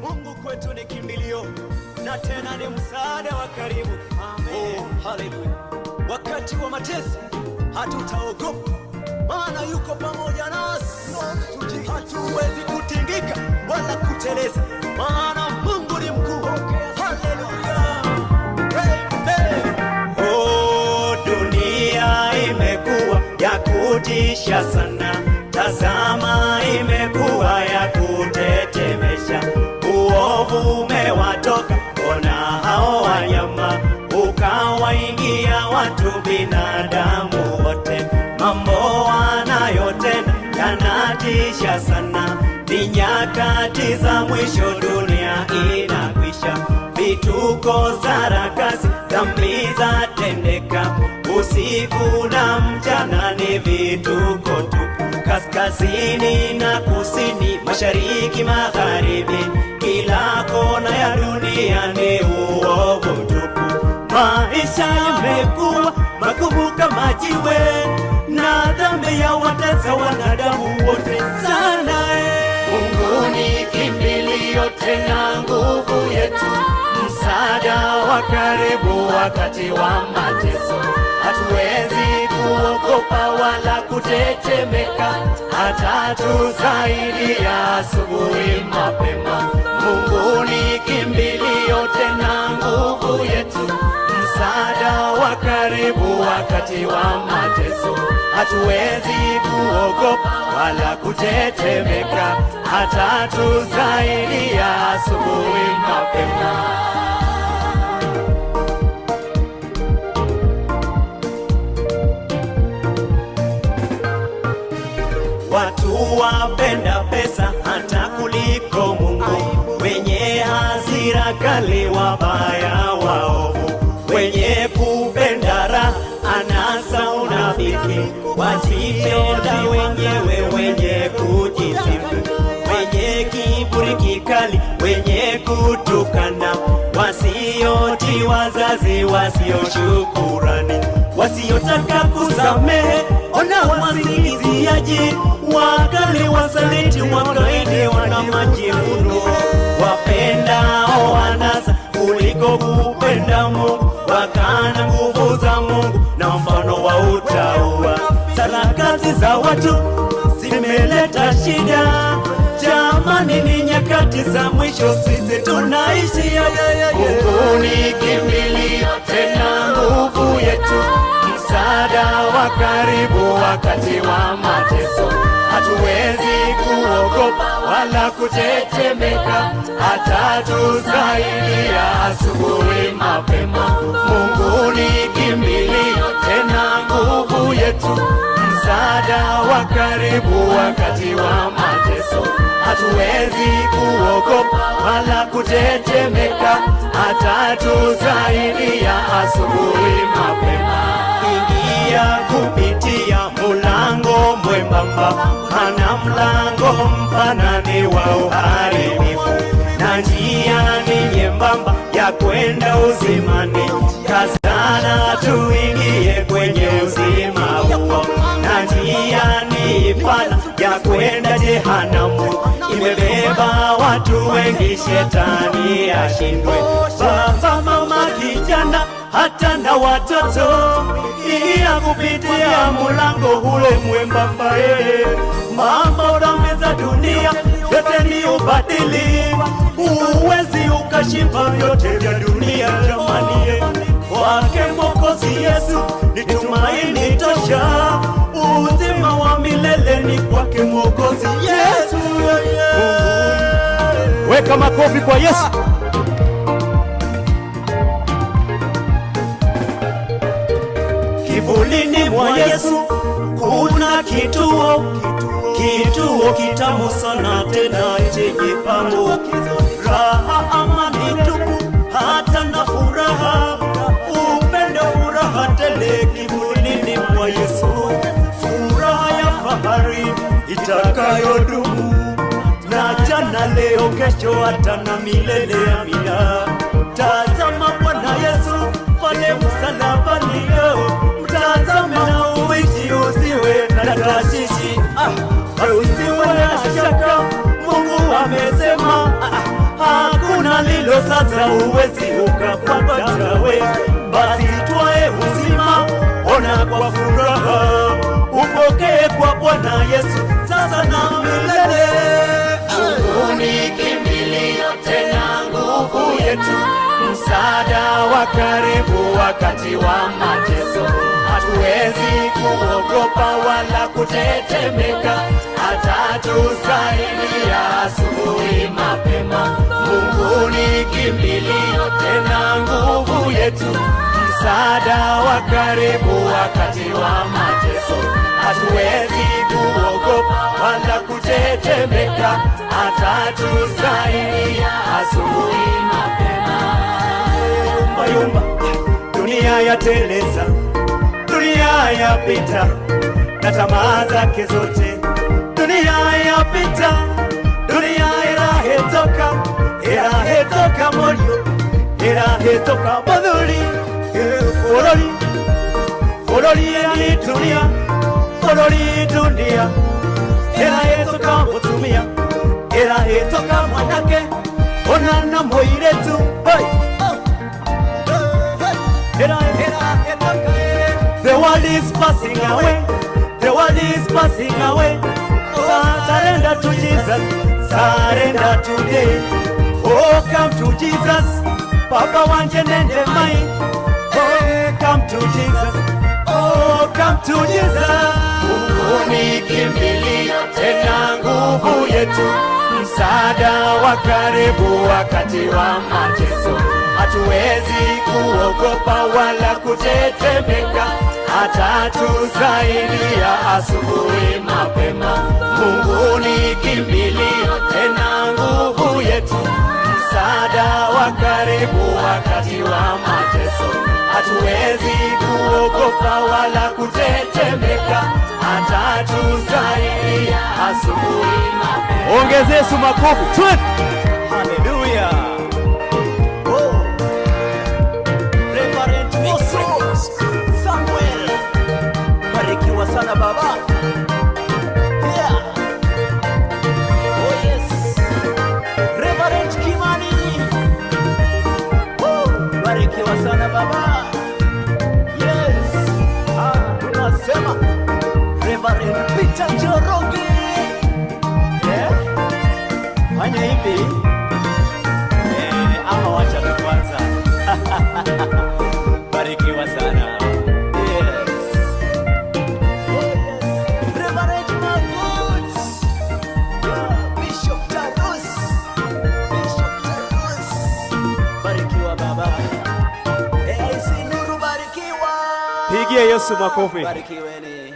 Mungu kwetu ni kimbilio na tena ni msaada wa karibu. Amen. Oh, hallelujah. Wakati wa mateso hatutaogopa, maana yuko pamoja nasi. Hatuwezi kutingika wala kuteleza, maana Mungu ni mkuu. Hallelujah. Amen. Oh, dunia imekuwa ya kutisha sana. Tazama, imekuwa ya kutetemesha. Uovu umewatoka, ona hao wanyama, ukawaingia watu binadamu wote. Mambo wanayotenda yanatisha sana. Ni nyakati za mwisho, dunia inakwisha. Vituko, sarakasi, dhambi zatendeka. Usiku na mchana ni vituko tu. Kaskazini na kusini, mashariki, magharibi, kila kona ya dunia ni uovu tupu. Maisha yamekuwa magumu kama jiwe, na dhambi ya watesa wanadamu wote sana. Mungu ni kimbilio tena nguvu yetu, msaada wa karibu wakati wa mateso. Hatuwezi kuogopa wala kutetemeka, atatusaidia asubuhi mapema. Mungu ni kimbilio tena nguvu yetu, msaada wa karibu wakati wa mateso. Hatuwezi kuogopa wala kutetemeka, atatusaidia asubuhi mapema. Watu wapenda pesa hata kuliko Mungu, wenye hasira kali, wabaya waovu, wenye kupenda raha, anasa, unafiki, wasipenda wenyewe, wenye kujisifu, wenye kiburi kikali, wenye kutukana, wasioti wazazi, wasioshukurani, wasiotaka kusamehe, ona wasingiziaji, wakali, wasaliti, wakaidi, wana majivuno, wapendao wanasa kuliko kupenda Mungu, wakana nguvu za Mungu na mfano wa utaua. Sarakasi za watu zimeleta shida, jamani, ni nyakati za mwisho sisi tunaishi. Mungu ni kimbilio tena nguvu yetu, msaada wa karibu wakati wa mateso. Hatuwezi kuogopa wala kutetemeka, atatusaidia asubuhi mapema. Mungu ni kimbilio tena nguvu yetu, msaada wa karibu wakati wa mateso. Hatuwezi kuogopa wala kutetemeka, atatusaidia asubuhi mapema. Ingia kupitia mulango mwembamba, hana mlango mpana ni wa uharibifu, na njia ni nyembamba ya kwenda uzimani. Kazana tuingie kwenye uzima huo, na njia ni pana ya kwenda jehanamu. Imebeba watu wengi, shetani ashindwe. Baba, mama, kijana, hata na watoto, ia kupitia mulango ule mwembamba. Mambo za dunia yote ni ubadili, uwezi ukashiba vyote vya dunia jamani. Kwake Mwokozi Yesu ni tumaini tosha, uzima wa milele ni kwake Mwokozi Yesu. Weka makofi kwa Yesu. Kivulini mwa Yesu kuna kituo kitamu sana tena chenye pamo, raha, amani tupu, hata na furaha, upendo, furaha tele kivulini mwa Yesu. Furaha ya fahari itakayodumu, na jana, leo, kesho, hata na milele. Amina. Tazama Bwana Yesu pale msalabani leo, mtazame na uishi, usiwe na tashishi, usiwe na shaka. Mungu amesema hilo sasa uwezi ukapata we. Basi twae uzima, ona kwa furaha, upokee kwa Bwana Yesu sasa na milele. Mungu ni kimbilio tena nguvu yetu, msaada wa karibu wakati wa mateso. Hatuwezi kuogopa wala kutetemeka, atatusaidia asubuhi mapema. Mungu ni kimbilio tena nguvu yetu, msaada wa karibu wakati wa mateso. Hatuwezi kuogopa wala kutetemeka, atatusaidia asubuhi mapema. Yumba yumba, dunia yateleza, dunia yapita na tamaa zake zote. Dunia yapita, dunia irahetoka moyo, irahetoka baduri. Forori ni dunia, forori dunia, irahetoka mutumia, irahetoka mwanake, onana moiretu. The world is passing away, the world is passing away. Surrender to Jesus, surrender today. Oh, come to Jesus, Papa wanje nende mai. Oh, come to Jesus, oh, come to Jesus. Mungu ni kimbilio tena nguvu yetu, msaada wa karibu wakati wa mateso. Hatuwezi kuogopa wala kutetemeka, atatusaidia asubuhi mapema. Mungu ni kimbilio tena nguvu yetu, msaada wa karibu wakati wa mateso. Hatuwezi kuogopa wala kutetemeka, atatusaidia asubuhi mapema. Ongeze Yesu makofi. Twende. Hallelujah. Samuel, barikiwa sana baba. Yeah. Oh yes. Reverend Kimani. Oh, barikiwa sana baba. Yes. Tunasema Reverend Peter Njoroge. Yeah. Fanya hivi. Ama wacha kwanza. Barikiwa sana. Yes. Oh yes. Reverend Maguts. Yeah. Bishop Tarus. Bishop Tarus. Barikiwa baba. Sinuru barikiwa. Pigie Yesu makofi. Barikiweni.